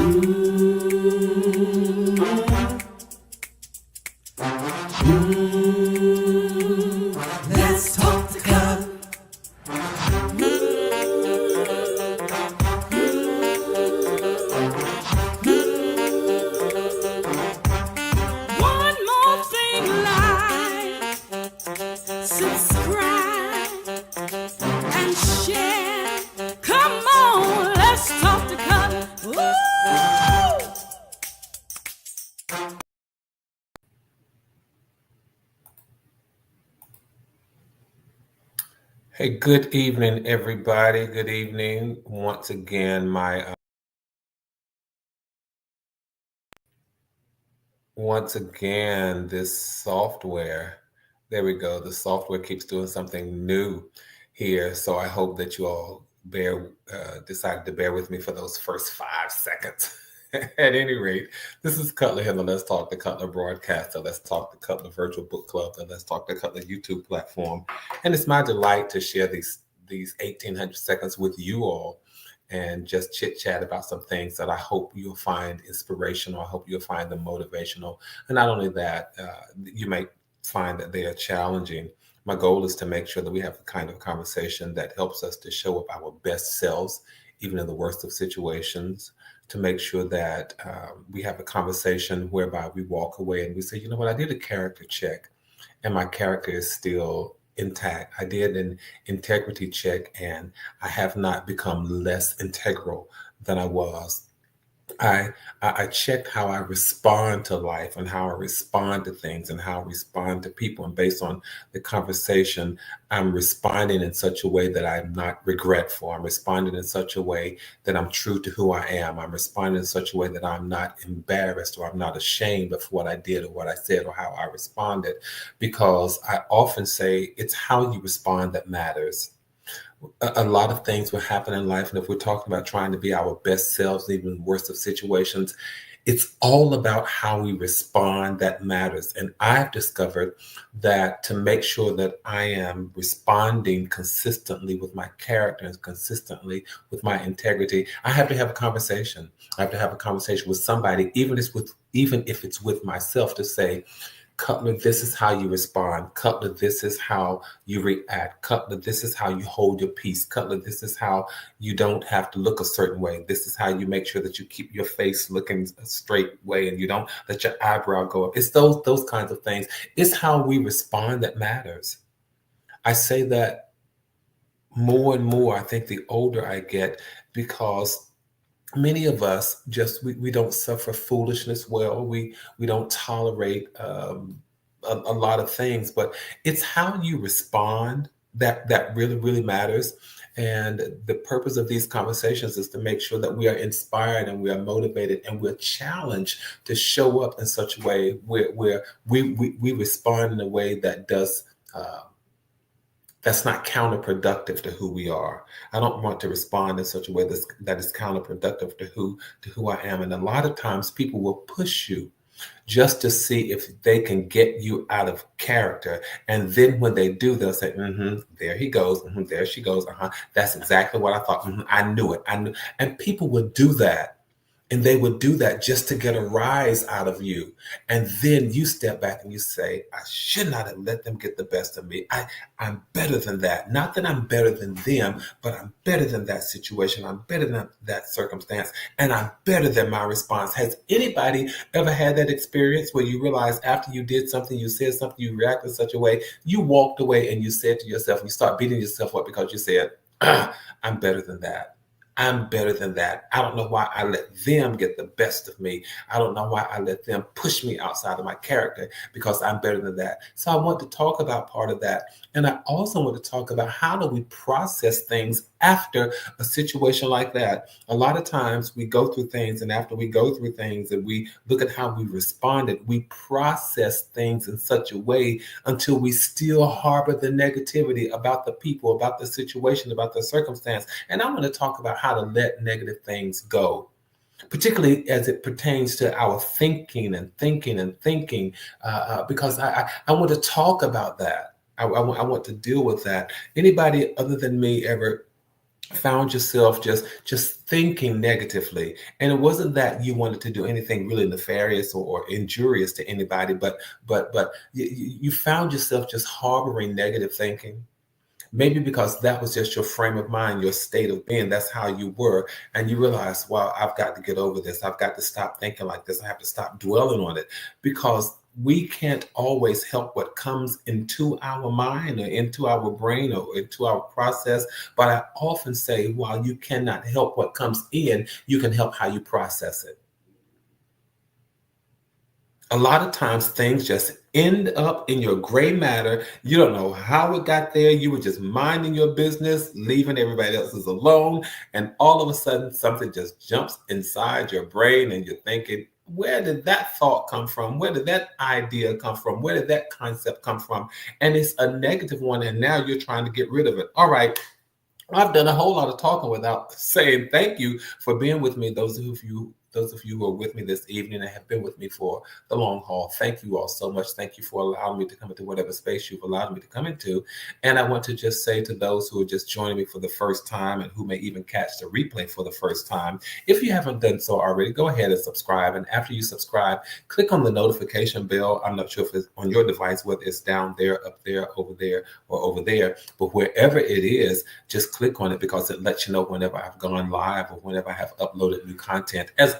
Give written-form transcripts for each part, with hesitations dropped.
Let's talk the club. One more thing, like, subscribe, and share. Come on, let's talk the club. Woo! Hey, good evening, everybody. Good evening. Once again, this software, there we go. The software keeps doing something new here. So I hope that you all decided to bear with me for those first 5 seconds. At any rate, this is Cutler here, the Let's Talk the Cutler broadcaster. Let's Talk the Cutler virtual book club, the Let's Talk the Cutler YouTube platform. And it's my delight to share these 1,800 seconds with you all and just chit chat about some things that I hope you'll find inspirational. I hope you'll find them motivational. And not only that, you might find that they are challenging. My goal is to make sure that we have the kind of conversation that helps us to show up our best selves, even in the worst of situations, to make sure that we have a conversation whereby we walk away and we say, you know what, I did a character check and my character is still intact. I did an integrity check and I have not become less integral than I was. I checked how I respond to life and how I respond to things and how I respond to people. And based on the conversation, I'm responding in such a way that I'm not regretful. I'm responding in such a way that I'm true to who I am. I'm responding in such a way that I'm not embarrassed or I'm not ashamed of what I did or what I said or how I responded. Because I often say it's how you respond that matters. A lot of things will happen in life. And if we're talking about trying to be our best selves, even in the worst of situations, it's all about how we respond that matters. And I've discovered that to make sure that I am responding consistently with my character and consistently with my integrity, I have to have a conversation. I have to have a conversation with somebody, even if it's with myself, to say, Cutler, this is how you respond. Cutler, this is how you react. Cutler, this is how you hold your peace. Cutler, this is how you don't have to look a certain way. This is how you make sure that you keep your face looking a straight way and you don't let your eyebrow go up. It's those kinds of things. It's how we respond that matters. I say that more and more, I think the older I get, because many of us we don't suffer foolishness well. We don't tolerate a lot of things, but it's how you respond that really matters. And the purpose of these conversations is to make sure that we are inspired and we are motivated and we're challenged to show up in such a way where we respond in a way that does that's not counterproductive to who we are. I don't want to respond in such a way that is counterproductive to who I am. And a lot of times people will push you just to see if they can get you out of character. And then when they do, they'll say, there he goes, there she goes, that's exactly what I thought. I knew it. I knew. And people would do that. And they would do that just to get a rise out of you. And then you step back and you say, I should not have let them get the best of me. I'm better than that. Not that I'm better than them, but I'm better than that situation. I'm better than that circumstance. And I'm better than my response. Has anybody ever had that experience where you realize after you did something, you said something, you reacted in such a way, you walked away and you said to yourself, you start beating yourself up because you said, I'm better than that. I'm better than that. I don't know why I let them get the best of me. I don't know why I let them push me outside of my character, because I'm better than that. So I want to talk about part of that. And I also want to talk about how do we process things after a situation like that. A lot of times we go through things, and after we go through things and we look at how we responded, we process things in such a way until we still harbor the negativity about the people, about the situation, about the circumstance. And I want to talk about how to let negative things go, particularly as it pertains to our thinking, because I want to talk about that. I want to deal with that. Anybody other than me ever found yourself just thinking negatively, and it wasn't that you wanted to do anything really nefarious or injurious to anybody, but you found yourself just harboring negative thinking, maybe because that was just your frame of mind, your state of being. That's how you were. And you realize, wow, I've got to get over this. I've got to stop thinking like this. I have to stop dwelling on it, because we can't always help what comes into our mind or into our brain or into our process. But I often say, while you cannot help what comes in, you can help how you process it. A lot of times things just end up in your gray matter. You don't know how it got there. You were just minding your business, leaving everybody else's alone. And all of a sudden, something just jumps inside your brain, and you're thinking, where did that thought come from? Where did that idea come from? Where did that concept come from? And it's a negative one. And now you're trying to get rid of it. All right. I've done a whole lot of talking without saying thank you for being with me. Those of you who are with me this evening and have been with me for the long haul, thank you all so much. Thank you for allowing me to come into whatever space you've allowed me to come into. And I want to just say to those who are just joining me for the first time and who may even catch the replay for the first time, if you haven't done so already, go ahead and subscribe. And after you subscribe, click on the notification bell. I'm not sure if it's on your device, whether it's down there, up there, over there, or over there, but wherever it is, just click on it, because it lets you know whenever I've gone live or whenever I have uploaded new content, as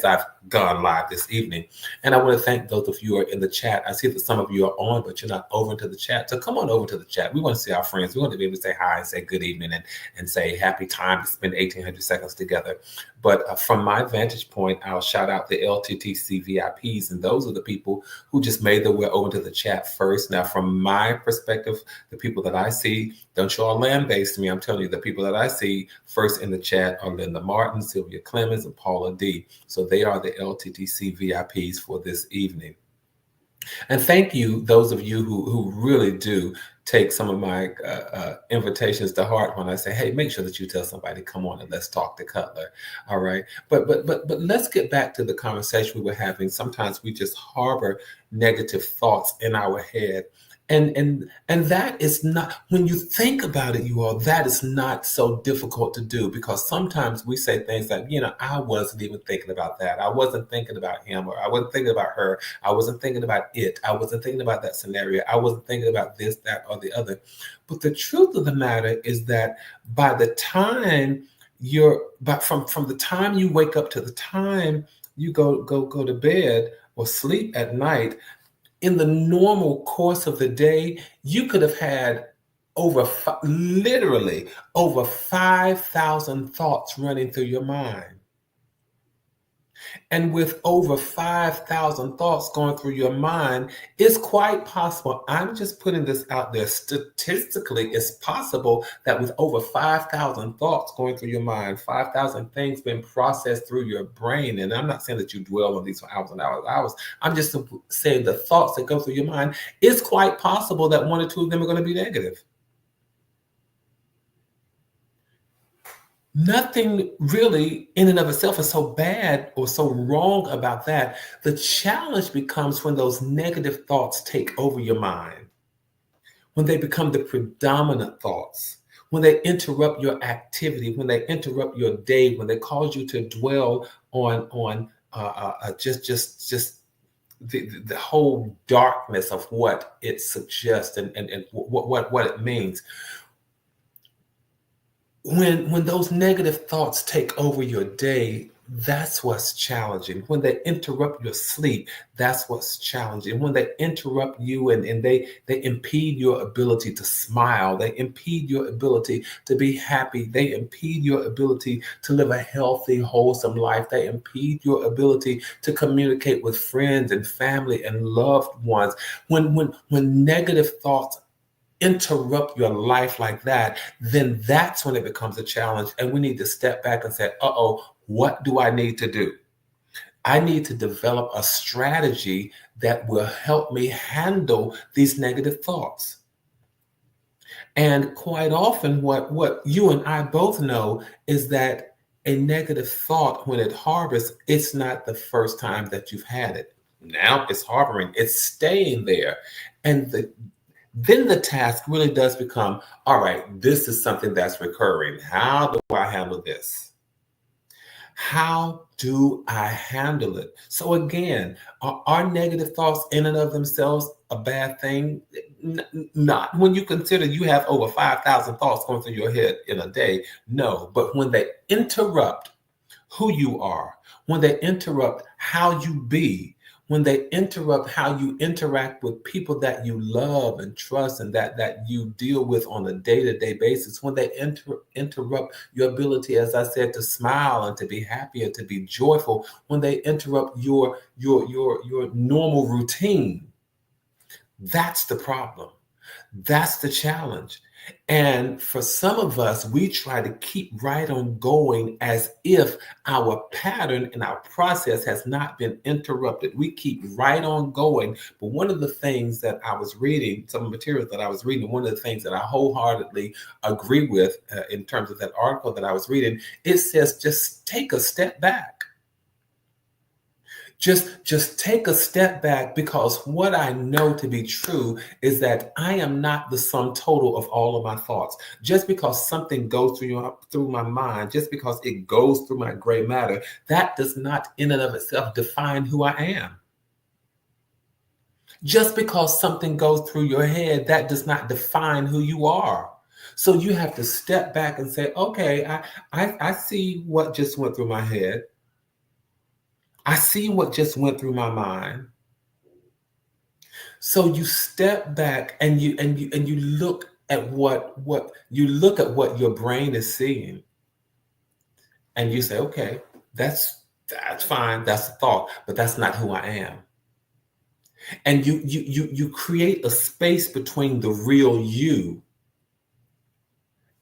I've gone live this evening. And I want to thank those of you who are in the chat. I see that some of you are on, but you're not over into the chat. So come on over to the chat. We want to see our friends. We want to be able to say hi and say good evening and say happy time to spend 1,800 seconds together. But from my vantage point, I'll shout out the LTTC VIPs. And those are the people who just made their way over to the chat first. Now, from my perspective, the people that I see, don't you all land-based me. I'm telling you, the people that I see first in the chat are Linda Martin, Sylvia Clemens, and Paula D. So they are the LTTC VIPs for this evening. And thank you, those of you who really do take some of my invitations to heart when I say, hey, make sure that you tell somebody, come on and let's talk to Cutler. All right. But let's get back to the conversation we were having. Sometimes we just harbor negative thoughts in our head. And that is not, when you think about it, you all, that is not so difficult to do, because sometimes we say things like, I wasn't even thinking about that. I wasn't thinking about him, or I wasn't thinking about her. I wasn't thinking about it. I wasn't thinking about that scenario. I wasn't thinking about this, that, or the other. But the truth of the matter is that by the time from the time you wake up to the time you go to bed or sleep at night, in the normal course of the day, you could have had literally over 5,000 thoughts running through your mind. And with over 5,000 thoughts going through your mind, it's quite possible. I'm just putting this out there. Statistically, it's possible that with over 5,000 thoughts going through your mind, 5,000 things being processed through your brain. And I'm not saying that you dwell on these for hours and hours and hours. I'm just saying the thoughts that go through your mind, it's quite possible that one or two of them are going to be negative. Nothing really in and of itself is so bad or so wrong about that. The challenge becomes when those negative thoughts take over your mind, when they become the predominant thoughts, when they interrupt your activity, when they interrupt your day, when they cause you to dwell on just the whole darkness of what it suggests and what it means. When those negative thoughts take over your day, that's what's challenging. When they interrupt your sleep, that's what's challenging. When they interrupt you and they impede your ability to smile, they impede your ability to be happy, they impede your ability to live a healthy, wholesome life, they impede your ability to communicate with friends and family and loved ones. When negative thoughts interrupt your life like that, then that's when it becomes a challenge. And we need to step back and say, what do I need to do? I need to develop a strategy that will help me handle these negative thoughts. And quite often, what you and I both know is that a negative thought, when it harbors, it's not the first time that you've had it. Now it's harboring, it's staying there. And then the task really does become, all right, this is something that's recurring. How do I handle this? How do I handle it? So again, are negative thoughts in and of themselves a bad thing? Not when you consider you have over 5,000 thoughts going through your head in a day. No, but when they interrupt who you are, when they interrupt how you be, when they interrupt how you interact with people that you love and trust and that you deal with on a day-to-day basis, when they interrupt your ability, as I said, to smile and to be happy and to be joyful, when they interrupt your normal routine, that's the problem. That's the challenge. And for some of us, we try to keep right on going as if our pattern and our process has not been interrupted. We keep right on going. But one of the things that I was reading, some materials that I was reading, one of the things that I wholeheartedly agree with in terms of that article that I was reading, it says just take a step back. Just take a step back, because what I know to be true is that I am not the sum total of all of my thoughts. Just because something goes through my mind, just because it goes through my gray matter, that does not in and of itself define who I am. Just because something goes through your head, that does not define who you are. So you have to step back and say, okay, I see what just went through my head. I see what just went through my mind. So you step back and you look at what your brain is seeing, and you say, okay, that's fine, that's a thought, but that's not who I am. And you create a space between the real you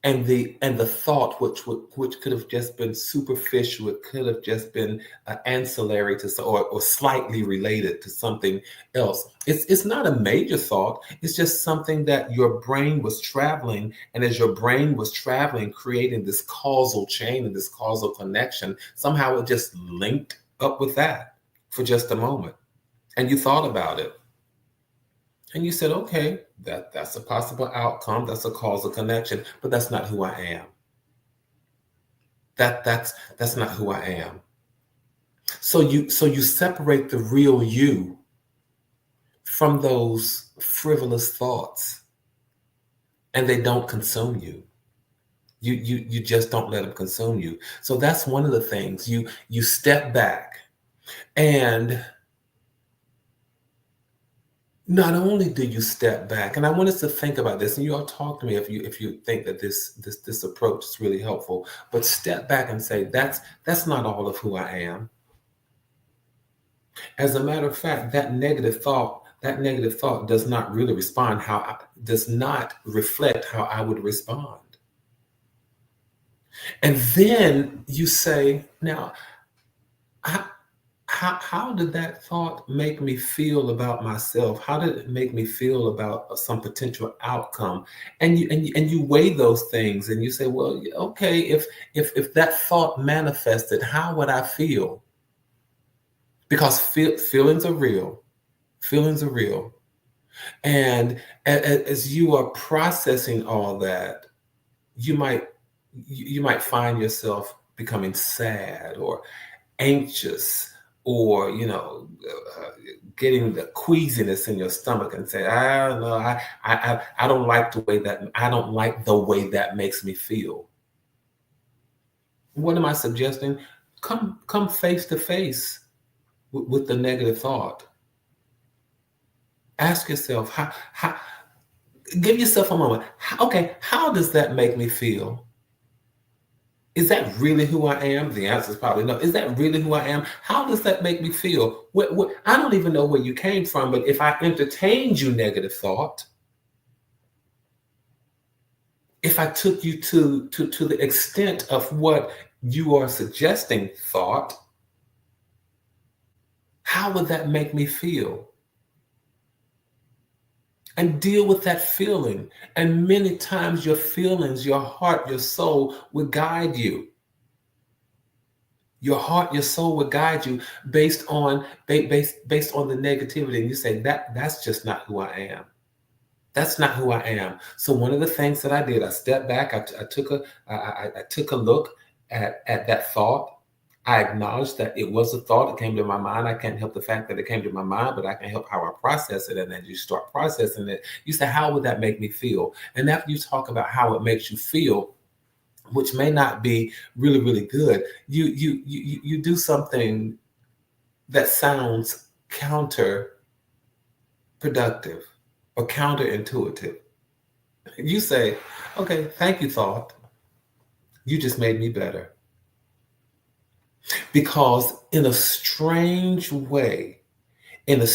and the thought, which could have just been superficial. It could have just been ancillary to or slightly related to something else. It's not a major thought. It's just something that your brain was traveling, and as your brain was traveling, creating this causal chain and this causal connection, somehow it just linked up with that for just a moment, and you thought about it. And you said, okay, that's a possible outcome. That's a causal connection, but that's not who I am. That's not who I am. So you separate the real you from those frivolous thoughts, and they don't consume you. You just don't let them consume you. So that's one of the things. You step back, and not only do you step back, and I want us to think about this, and you all talk to me if you think that this approach is really helpful, but step back and say, that's not all of who I am. As a matter of fact, that negative thought does not really does not reflect how I would respond. And then you say, now, how did that thought make me feel about myself? How did it make me feel about some potential outcome? And you weigh those things, and you say, well, okay, if that thought manifested, how would I feel? Because feelings are real. Feelings are real. And as you are processing all that, you might find yourself becoming sad or anxious, or getting the queasiness in your stomach, and say, I don't know, I don't like the way that makes me feel. What am I suggesting? Come face to face with the negative thought. Ask yourself, how give yourself a moment. Okay, how does that make me feel? Is that really who I am? The answer is probably no. Is that really who I am? How does that make me feel? I don't even know where you came from, but if I entertained you negative thought, if I took you to the extent of what you are suggesting thought, how would that make me feel? And deal with that feeling. And many times your feelings, your heart, your soul will guide you. Your heart, your soul will guide you based on the negativity. And you say, that's just not who I am. That's not who I am. So one of the things that I did, I stepped back. I took a look at that thought. I acknowledged that it was a thought. It came to my mind. I can't help the fact that it came to my mind, but I can help how I process it. And then you start processing it. You say, how would that make me feel? And after you talk about how it makes you feel, which may not be really, really good, you do something that sounds counterproductive or counterintuitive. You say, okay, thank you, thought. You just made me better. Because in a strange way, you're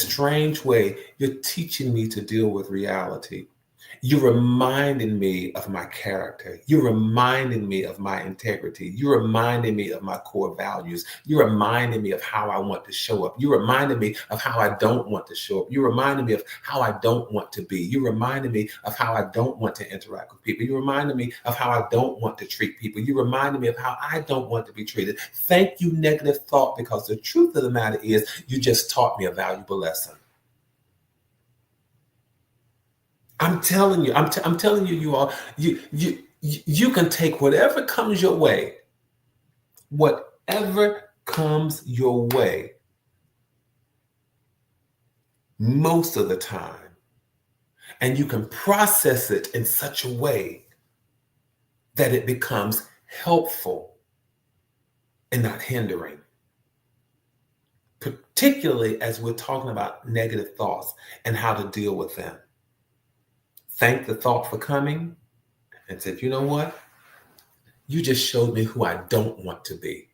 teaching me to deal with reality. You're reminding me of my character. You're reminding me of my integrity. You're reminding me of my core values. You're reminding me of how I want to show up. You're reminding me of how I don't want to show up. You're reminding me of how I don't want to be. You're reminding me of how I don't want to interact with people. You're reminding me of how I don't want to treat people. You're reminding me of how I don't want to be treated. Thank you, negative thought, because the truth of the matter is you just taught me a valuable lesson. I'm telling you, I'm telling you, you all, you can take whatever comes your way, most of the time, and you can process it in such a way that it becomes helpful and not hindering. Particularly as we're talking about negative thoughts and how to deal with them. Thank the thought for coming and said, you know what? You just showed me who I don't want to be,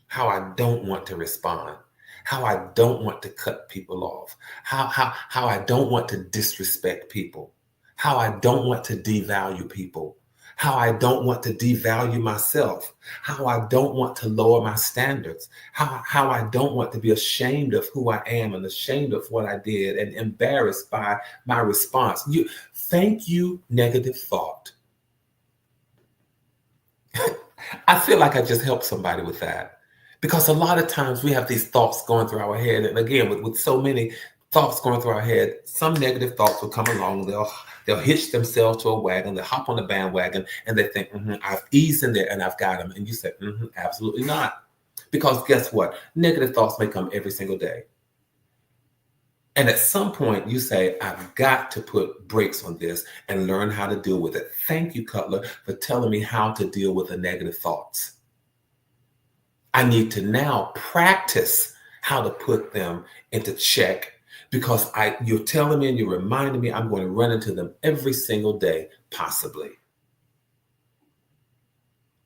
how I don't want to respond, how I don't want to cut people off, how I don't want to disrespect people, how I don't want to devalue people, how I don't want to devalue myself, how I don't want to lower my standards, how I don't want to be ashamed of who I am and ashamed of what I did and embarrassed by my response. Thank you, negative thought. I feel like I just helped somebody with that, because a lot of times we have these thoughts going through our head. And again, with so many thoughts going through our head, some negative thoughts will come along. They'll hitch themselves to a wagon, they'll hop on the bandwagon, and they think, I've eased in there and I've got them. And you say, absolutely not. Because guess what? Negative thoughts may come every single day. And at some point you say, I've got to put brakes on this and learn how to deal with it. Thank you, Cutler, for telling me how to deal with the negative thoughts. I need to now practice how to put them into check, because you're telling me and you're reminding me I'm going to run into them every single day, possibly.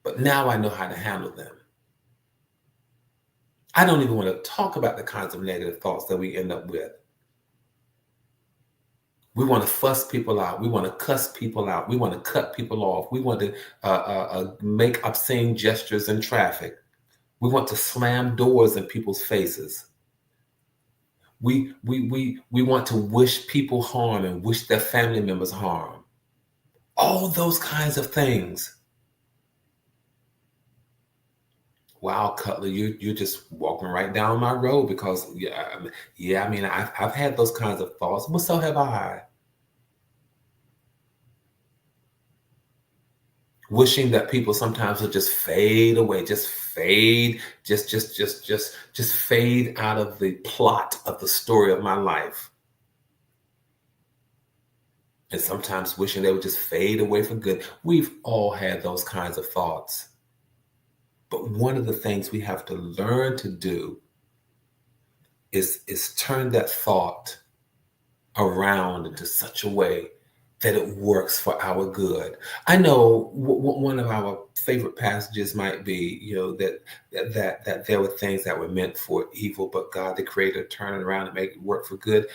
But now I know how to handle them. I don't even want to talk about the kinds of negative thoughts that we end up with. We want to fuss people out. We want to cuss people out. We want to cut people off. We want to make obscene gestures in traffic. We want to slam doors in people's faces. We want to wish people harm and wish their family members harm. All those kinds of things. Wow, Cutler, you're just walking right down my road, because I've had those kinds of thoughts. Well, so have I. Wishing that people sometimes will just fade away, just fade out of the plot of the story of my life. And sometimes wishing they would just fade away for good. We've all had those kinds of thoughts. But one of the things we have to learn to do is turn that thought around into such a way that it works for our good. I know one of our favorite passages might be, that there were things that were meant for evil, but God, the Creator, turned it around and make it work for good.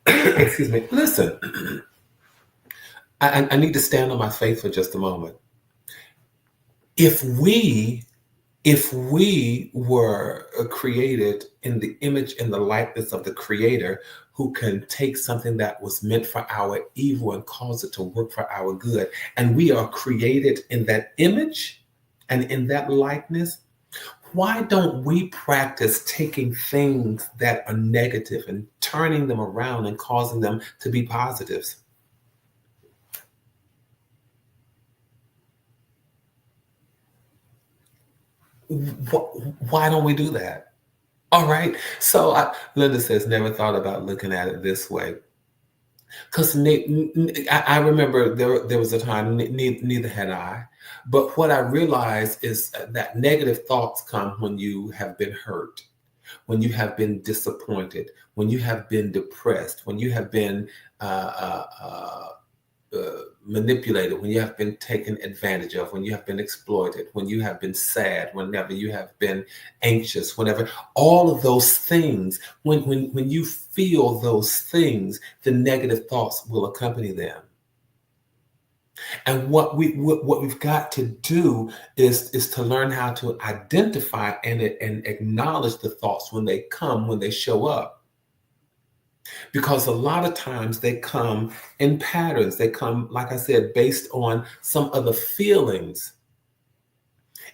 Excuse me. Listen, I need to stand on my faith for just a moment. If we were created in the image and the likeness of the Creator, who can take something that was meant for our evil and cause it to work for our good, and we are created in that image and in that likeness, Why don't we practice taking things that are negative and turning them around and causing them to be positives? Why don't we do that? All right. So Linda says, never thought about looking at it this way. Because I remember there was a time, neither had I. But what I realized is that negative thoughts come when you have been hurt, when you have been disappointed, when you have been depressed, when you have been manipulated, when you have been taken advantage of, when you have been exploited, when you have been sad, whenever you have been anxious, whenever all of those things, when you feel those things, the negative thoughts will accompany them. And what we've got to do is to learn how to identify and acknowledge the thoughts when they come, when they show up. Because a lot of times they come in patterns. They come, like I said, based on some other feelings.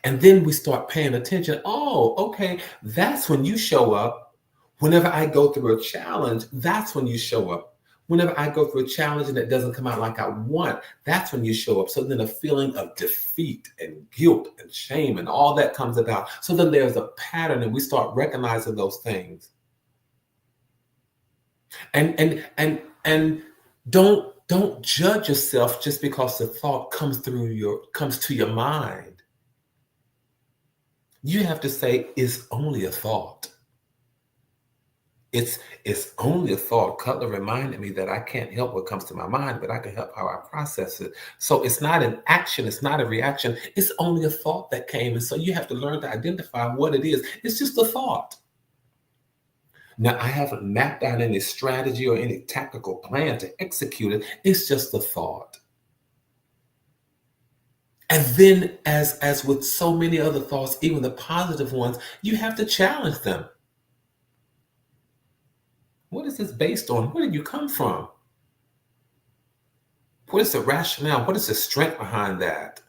And then we start paying attention. Oh, okay, that's when you show up. Whenever I go through a challenge, that's when you show up. Whenever I go through a challenge and it doesn't come out like I want, that's when you show up. So then a feeling of defeat and guilt and shame and all that comes about. So then there's a pattern and we start recognizing those things. And don't judge yourself just because the thought comes to your mind. You have to say it's only a thought. It's only a thought. Cutler reminded me that I can't help what comes to my mind, but I can help how I process it. So it's not an action, it's not a reaction. It's only a thought that came. And so you have to learn to identify what it is. It's just a thought. Now, I haven't mapped out any strategy or any tactical plan to execute it. It's just a thought. And then, as with so many other thoughts, even the positive ones, you have to challenge them. What is this based on? Where did you come from? What is the rationale? What is the strength behind that?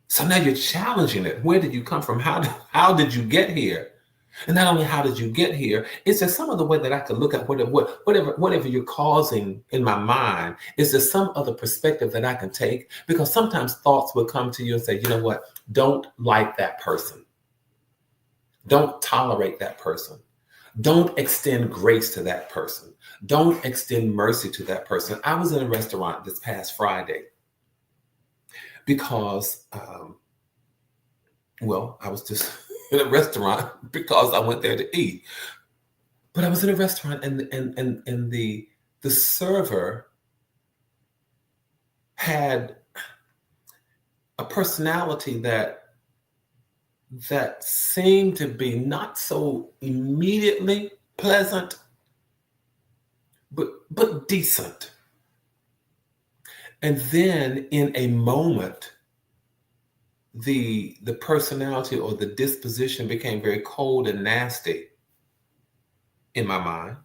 So now you're challenging it. Where did you come from? How did you get here? And not only how did you get here, is there some other way that I could look at whatever you're causing in my mind? Is there some other perspective that I can take? Because sometimes thoughts will come to you and say, you know what? Don't like that person. Don't tolerate that person. Don't extend grace to that person. Don't extend mercy to that person. I was in a restaurant this past Friday because, I was just in a restaurant because I went there to eat. But I was in a restaurant and the server had a personality that seemed to be not so immediately pleasant, but decent. And then in a moment, the personality or the disposition became very cold and nasty in my mind.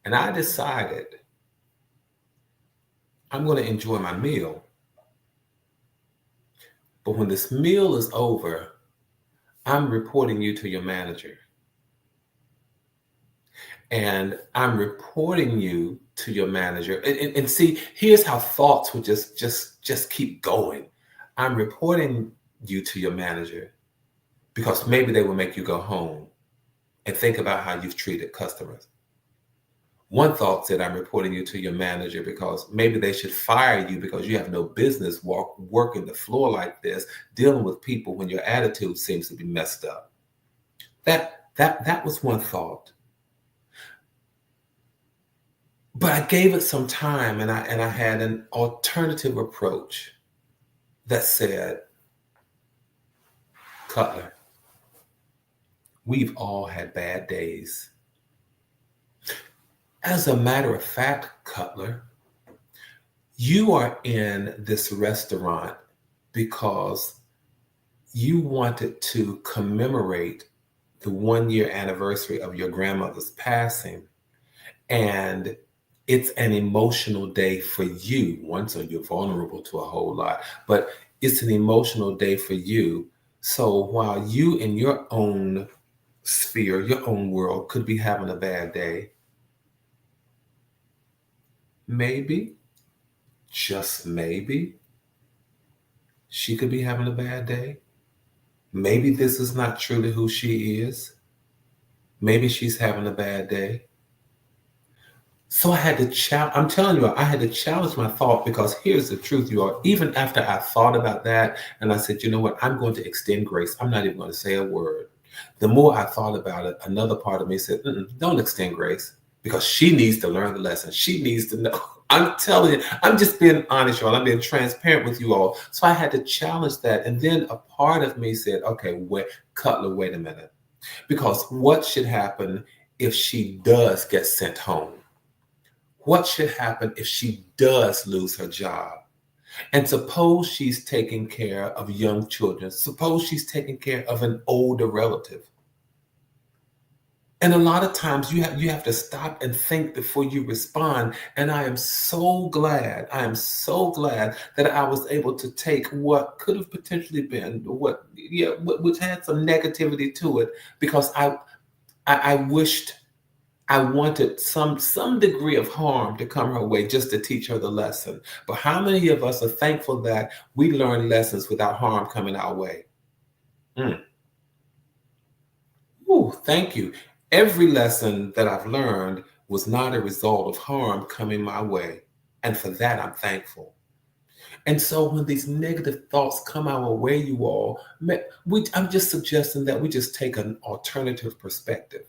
And I decided I'm going to enjoy my meal. But when this meal is over, I'm reporting you to your manager. And I'm reporting you to your manager. And see, here's how thoughts would just keep going. I'm reporting you to your manager because maybe they will make you go home and think about how you've treated customers. One thought said, I'm reporting you to your manager because maybe they should fire you because you have no business working the floor like this, dealing with people when your attitude seems to be messed up. That was one thought. But I gave it some time and I had an alternative approach that said, Cutler, we've all had bad days. As a matter of fact, Cutler, you are in this restaurant because you wanted to commemorate the 1-year anniversary of your grandmother's passing. And it's an emotional day for you. So you're vulnerable to a whole lot, but it's an emotional day for you So while you in your own sphere, your own world could be having a bad day, maybe, just maybe, she could be having a bad day. Maybe this is not truly who she is. Maybe she's having a bad day. So I had to I'm telling you, I had to challenge my thought, because here's the truth, you all. Even after I thought about that and I said, you know what, I'm going to extend grace. I'm not even going to say a word. The more I thought about it, another part of me said, don't extend grace, because she needs to learn the lesson. She needs to know. I'm telling you, I'm just being honest, y'all. I'm being transparent with you all. So I had to challenge that. And then a part of me said, okay, Cutler, wait a minute. Because what should happen if she does get sent home? What should happen if she does lose her job? And suppose she's taking care of young children. Suppose she's taking care of an older relative. And a lot of times you have to stop and think before you respond. And I am so glad that I was able to take what could have potentially been which had some negativity to it, because I wished, I wanted some degree of harm to come her way just to teach her the lesson. But how many of us are thankful that we learn lessons without harm coming our way? Ooh, thank you. Every lesson that I've learned was not a result of harm coming my way. And for that, I'm thankful. And so when these negative thoughts come our way, you all, I'm just suggesting that we just take an alternative perspective.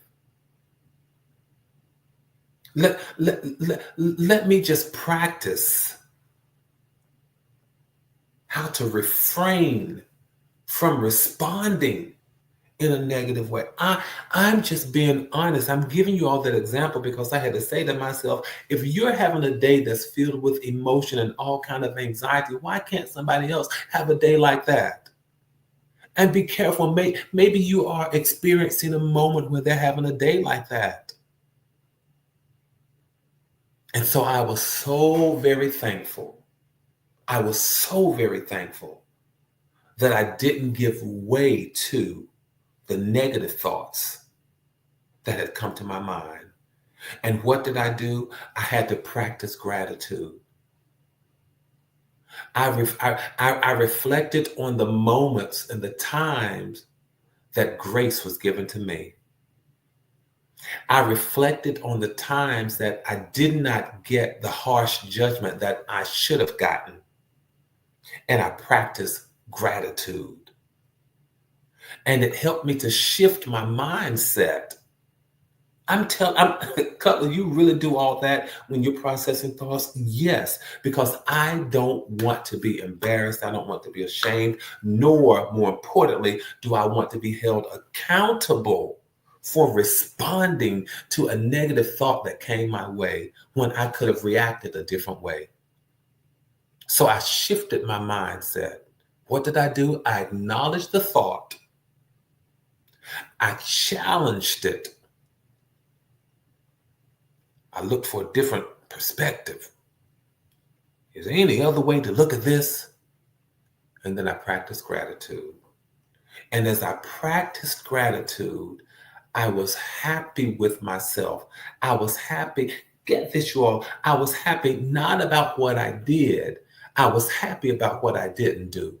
Let me just practice how to refrain from responding in a negative way. I'm just being honest. I'm giving you all that example because I had to say to myself, if you're having a day that's filled with emotion and all kind of anxiety, why can't somebody else have a day like that? And be careful. Maybe you are experiencing a moment where they're having a day like that. And so I was so very thankful. I was so very thankful that I didn't give way to the negative thoughts that had come to my mind. And what did I do? I had to practice gratitude. I reflected on the moments and the times that grace was given to me. I reflected on the times that I did not get the harsh judgment that I should have gotten. And I practiced gratitude. And it helped me to shift my mindset. Cutler, you really do all that when you're processing thoughts? Yes, because I don't want to be embarrassed. I don't want to be ashamed, nor, more importantly, do I want to be held accountable for responding to a negative thought that came my way when I could have reacted a different way. So I shifted my mindset. What did I do? I acknowledged the thought. I challenged it. I looked for a different perspective. Is there any other way to look at this? And then I practiced gratitude. And as I practiced gratitude, I was happy with myself. I was happy. Get this, you all. I was happy not about what I did. I was happy about what I didn't do.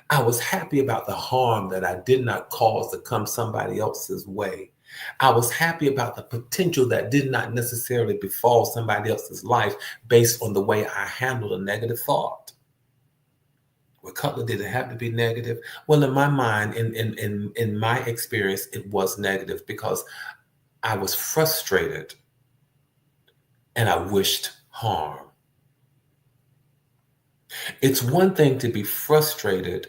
I was happy about the harm that I did not cause to come somebody else's way. I was happy about the potential that did not necessarily befall somebody else's life based on the way I handled a negative thought. Well, Cutler, did it have to be negative? Well, in my mind, in my experience, it was negative because I was frustrated and I wished harm. It's one thing to be frustrated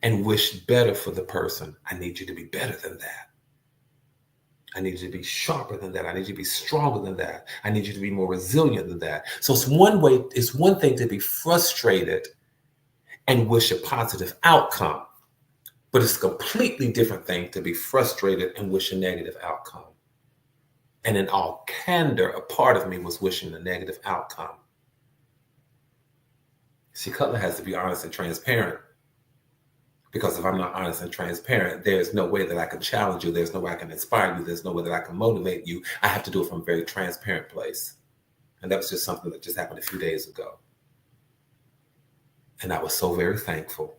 and wish better for the person. I need you to be better than that. I need you to be sharper than that. I need you to be stronger than that. I need you to be more resilient than that. So it's one thing to be frustrated and wish a positive outcome, but it's a completely different thing to be frustrated and wish a negative outcome. And in all candor, a part of me was wishing a negative outcome. See, Cutler has to be honest and transparent. Because if I'm not honest and transparent, there's no way that I can challenge you. There's no way I can inspire you. There's no way that I can motivate you. I have to do it from a very transparent place. And that was just something that just happened a few days ago. And I was so very thankful.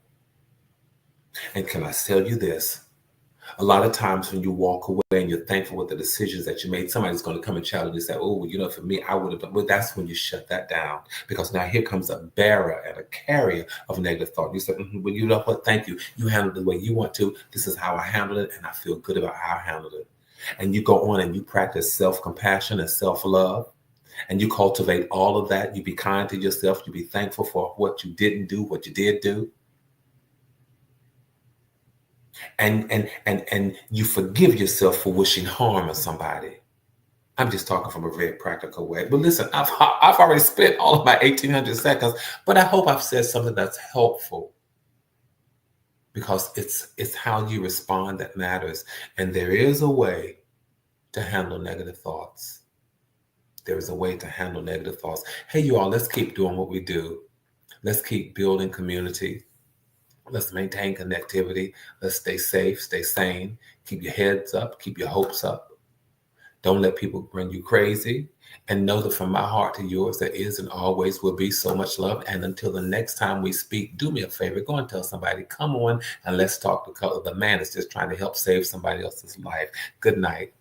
And can I tell you this? A lot of times when you walk away and you're thankful with the decisions that you made, somebody's going to come and challenge you and say, oh, you know, for me, I would have done. Well, that's when you shut that down, because now here comes a bearer and a carrier of negative thought. You say, well, you know what? Thank you. You handled it the way you want to. This is how I handled it, and I feel good about how I handled it. And you go on and you practice self-compassion and self-love, and you cultivate all of that. You be kind to yourself. You be thankful for what you didn't do, what you did do. And you forgive yourself for wishing harm on somebody. I'm just talking from a very practical way. But listen, I've already spent all of my 1,800 seconds, but I hope I've said something that's helpful, because it's how you respond that matters. And there is a way to handle negative thoughts. There is a way to handle negative thoughts. Hey, you all, let's keep doing what we do. Let's keep building community. Let's maintain connectivity. Let's stay safe, stay sane. Keep your heads up. Keep your hopes up. Don't let people bring you crazy. And know that from my heart to yours, there is and always will be so much love. And until the next time we speak, do me a favor. Go and tell somebody, come on and let's talk, because the man is just trying to help save somebody else's life. Good night.